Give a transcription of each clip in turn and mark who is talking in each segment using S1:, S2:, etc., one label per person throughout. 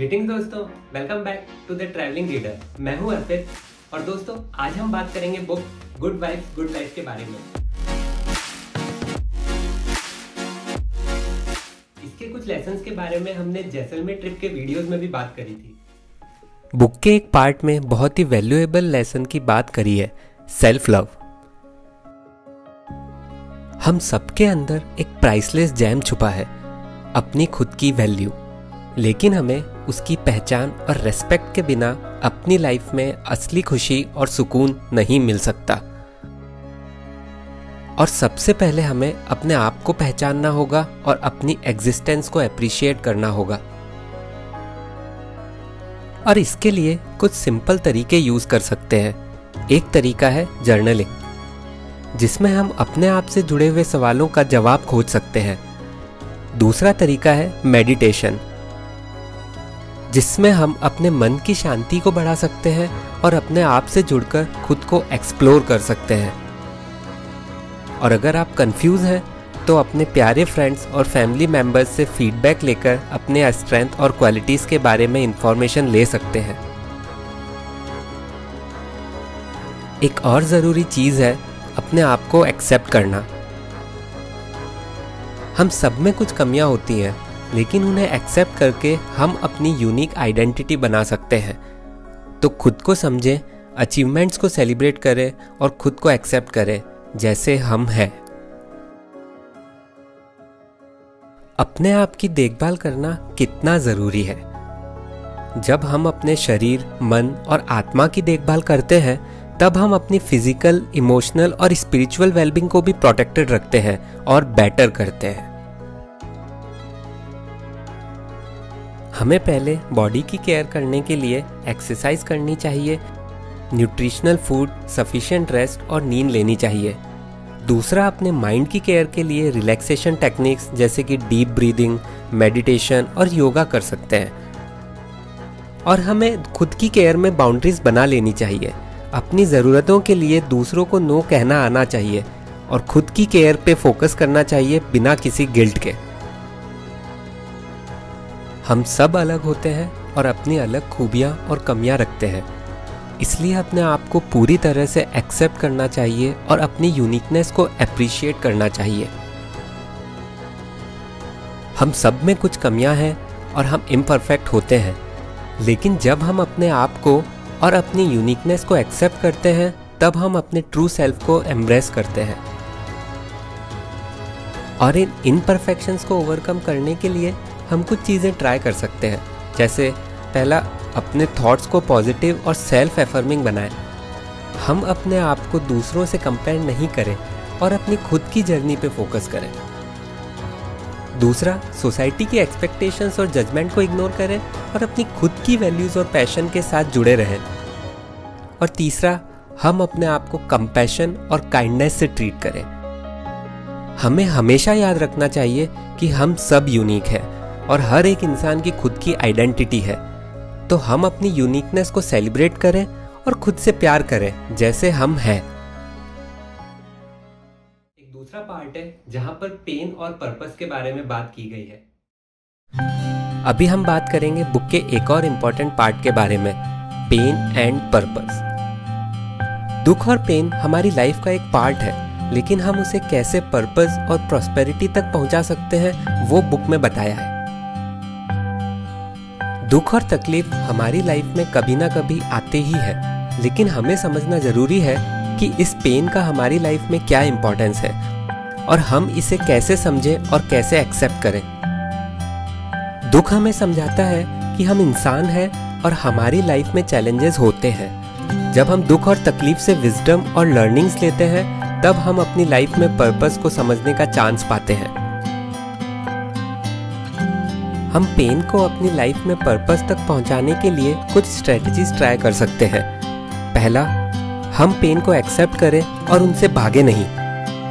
S1: Greetings दोस्तों, welcome back to the travelling reader. मैं हूं अर्पित और दोस्तों आज हम बात करेंगे book good vibes good life के बारे में। इसके कुछ लेसन्स के बारे में हमने जैसलमेर ट्रिप के वीडियोस में भी बात करी थी।
S2: बुक के एक पार्ट में बहुत ही वैल्यूएबल लेसन की बात करी है, सेल्फ लव। हम सबके अंदर एक प्राइसलेस जेम छुपा है, अपनी खुद की वैल्यू, लेकिन हमें उसकी पहचान और रेस्पेक्ट के बिना अपनी लाइफ में असली खुशी और सुकून नहीं मिल सकता। और सबसे पहले हमें अपने आप को पहचानना होगा और अपनी एग्जिस्टेंस को एप्रिशिएट करना होगा। और इसके लिए कुछ सिंपल तरीके यूज कर सकते हैं। एक तरीका है जर्नलिंग, जिसमें हम अपने आप से जुड़े हुए सवालों का जवाब खोज सकते हैं। दूसरा तरीका है मेडिटेशन, जिसमें हम अपने मन की शांति को बढ़ा सकते हैं और अपने आप से जुड़कर खुद को एक्सप्लोर कर सकते हैं। और अगर आप कंफ्यूज हैं तो अपने प्यारे फ्रेंड्स और फैमिली मेंबर्स से फीडबैक लेकर अपने स्ट्रेंथ और क्वालिटीज के बारे में इंफॉर्मेशन ले सकते हैं। एक और ज़रूरी चीज़ है अपने आप को एक्सेप्ट करना। हम सब में कुछ कमियां होती हैं, लेकिन उन्हें एक्सेप्ट करके हम अपनी यूनिक आइडेंटिटी बना सकते हैं। तो खुद को समझें, अचीवमेंट्स को सेलिब्रेट करें और खुद को एक्सेप्ट करें जैसे हम हैं। अपने आप की देखभाल करना कितना ज़रूरी है। जब हम अपने शरीर, मन और आत्मा की देखभाल करते हैं, तब हम अपनी फिजिकल, इमोशनल और स्पिरिचुअल वेलबींग को भी प्रोटेक्टेड रखते हैं और बेटर करते हैं। हमें पहले बॉडी की केयर करने के लिए एक्सरसाइज करनी चाहिए, न्यूट्रिशनल फूड, सफिशिएंट रेस्ट और नींद लेनी चाहिए। दूसरा, अपने माइंड की केयर के लिए रिलैक्सेशन टेक्निक्स जैसे कि डीप ब्रीदिंग, मेडिटेशन और योगा कर सकते हैं। और हमें खुद की केयर में बाउंड्रीज बना लेनी चाहिए। अपनी ज़रूरतों के लिए दूसरों को नो कहना आना चाहिए और खुद की केयर पे फोकस करना चाहिए बिना किसी गिल्ट के। हम सब अलग होते हैं और अपनी अलग खूबियाँ और कमियाँ रखते हैं, इसलिए अपने आप को पूरी तरह से एक्सेप्ट करना चाहिए और अपनी यूनिकनेस को एप्रिशिएट करना चाहिए। हम सब में कुछ कमियां हैं और हम इम्परफेक्ट होते हैं, लेकिन जब हम अपने आप को और अपनी यूनिकनेस को एक्सेप्ट करते हैं, तब हम अपने ट्रू सेल्फ को एम्ब्रेस करते हैं। और इन इम्परफेक्शंस को ओवरकम करने के लिए हम कुछ चीज़ें ट्राई कर सकते हैं। जैसे पहला, अपने थॉट्स को पॉजिटिव और सेल्फ एफर्मिंग बनाएं। हम अपने आप को दूसरों से कंपेयर नहीं करें और अपनी खुद की जर्नी पे फोकस करें। दूसरा, सोसाइटी की एक्सपेक्टेशंस और जजमेंट को इग्नोर करें और अपनी खुद की वैल्यूज़ और पैशन के साथ जुड़े रहें। और तीसरा, हम अपने आप को कंपैशन और काइंडनेस से ट्रीट करें। हमें हमेशा याद रखना चाहिए कि हम सब यूनिक हैं और हर एक इंसान की खुद की आइडेंटिटी है। तो हम अपनी यूनिकनेस को सेलिब्रेट करें और खुद से प्यार करें जैसे हम हैं।
S1: एक दूसरा पार्ट है जहां पर पेन और पर्पस के बारे में बात की गई है।
S2: अभी हम बात करेंगे बुक के एक और इम्पॉर्टेंट पार्ट के बारे में, पेन एंड पर्पस। दुख और पेन हमारी लाइफ का एक पार्ट है, लेकिन हम उसे कैसे पर्पस और प्रॉस्पेरिटी तक पहुंचा सकते हैं वो बुक में बताया है। दुख और तकलीफ हमारी लाइफ में कभी ना कभी आते ही है, लेकिन हमें समझना जरूरी है कि इस पेन का हमारी लाइफ में क्या इंपॉर्टेंस है और हम इसे कैसे समझें और कैसे एक्सेप्ट करें। दुख हमें समझाता है कि हम इंसान हैं और हमारी लाइफ में चैलेंजेस होते हैं। जब हम दुख और तकलीफ से विजडम और लर्निंग्स लेते हैं, तब हम अपनी लाइफ में पर्पस को समझने का चांस पाते हैं। हम पेन को अपनी लाइफ में पर्पस तक पहुंचाने के लिए कुछ स्ट्रेटजीज ट्राई कर सकते हैं। पहला, हम पेन को एक्सेप्ट करें और उनसे भागे नहीं,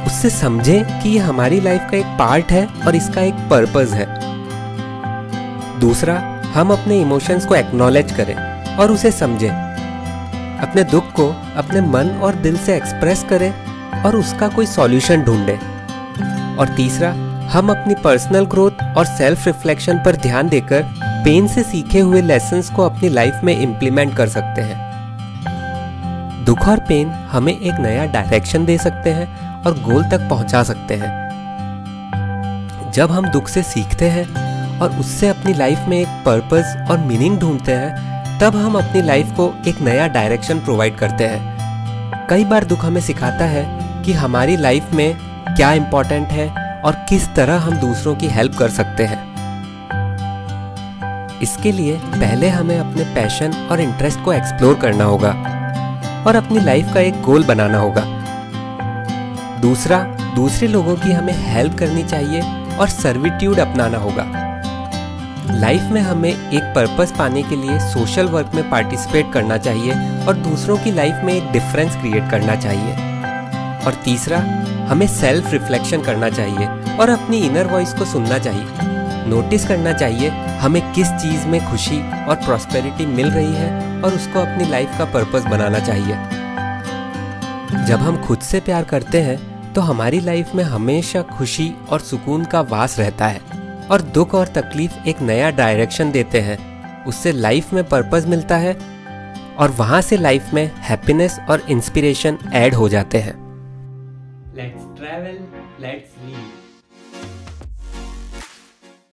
S2: उससे समझें कि ये हमारी लाइफ का एक पार्ट है और इसका एक पर्पस है। दूसरा, हम अपने इमोशंस को एक्नॉलेज करें और उसे समझें। अपने दुख को अपने मन और दिल से एक्सप्रेस करें और उसका कोई सॉल्यूशन ढूंढें। और तीसरा, हम अपनी पर्सनल ग्रोथ और सेल्फ रिफ्लेक्शन पर ध्यान देकर पेन से सीखे हुए लेसन्स को अपनी लाइफ में इम्प्लीमेंट कर सकते हैं। दुख और पेन हमें एक नया डायरेक्शन दे सकते हैं और गोल तक पहुंचा सकते हैं। जब हम दुख से सीखते हैं और उससे अपनी लाइफ में एक पर्पस और मीनिंग ढूंढते हैं, तब हम अपनी लाइफ को एक नया डायरेक्शन प्रोवाइड करते हैं। कई बार दुख हमें सिखाता है कि हमारी लाइफ में क्या इम्पोर्टेंट है और किस तरह हम दूसरों की हेल्प कर सकते हैं। इसके लिए पहले हमें अपने पैशन और इंटरेस्ट को एक्सप्लोर करना होगा और अपनी लाइफ का एक गोल बनाना होगा। दूसरा, दूसरे लोगों की हमें हेल्प करनी चाहिए और सर्विट्यूड अपनाना होगा। लाइफ में हमें एक पर्पस पाने के लिए सोशल वर्क में पार्टिसिपेट करना चाहिए और दूसरों की लाइफ में एक डिफरेंस क्रिएट करना चाहिए। और तीसरा, हमें सेल्फ रिफ्लेक्शन करना चाहिए और अपनी इनर वॉइस को सुनना चाहिए। नोटिस करना चाहिए हमें किस चीज़ में खुशी और प्रॉस्पेरिटी मिल रही है और उसको अपनी लाइफ का पर्पस बनाना चाहिए। जब हम खुद से प्यार करते हैं तो हमारी लाइफ में हमेशा खुशी और सुकून का वास रहता है और दुख और तकलीफ एक नया डायरेक्शन देते हैं। उससे लाइफ में पर्पस मिलता है और वहाँ से लाइफ में हैप्पीनेस और इंस्पिरेशन ऐड हो जाते हैं।
S1: Let's travel, let's leave.